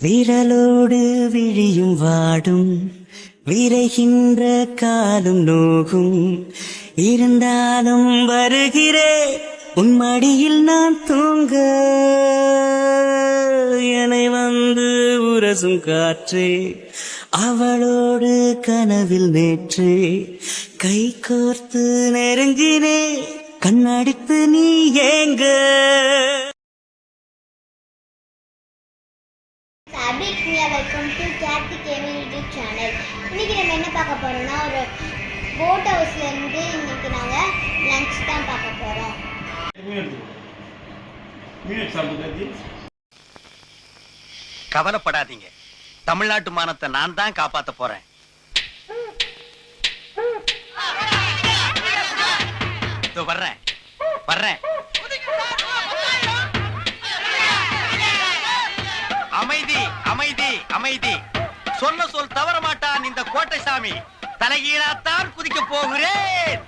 விரலோடு விழியும் வாடும் விரைகின்ற காலும் நோகும் இருந்தாலும் வருகிறே உன் மடியில் நான் தூங்க என்னை வந்து உரசும் காற்றே அவளோடு கனவில் நேற்று கை கோர்த்து நெருங்கினே கண்ணடித்து நீ ஏங்க welcome to Kathy gaming YouTube channel. இன்னைக்கு நம்ம என்ன பார்க்க போறோம்னா ஒரு போட் ஹவுஸ்ல இருந்து இன்னைக்கு நாங்க லஞ்ச் தான் பார்க்க போறோம். கவலைப்படாதீங்க, தமிழ்நாட்டு மானத்தை நான் தான் காப்பாத்த போறேன். வர்றேன் வர்றேன். அமைதி அமைதி அமைதி. சொன்ன சொல் தவற மாட்டான் இந்த கோட்டை சாமி. தலைகீழாத்தான் குதிக்க போகிறேன்.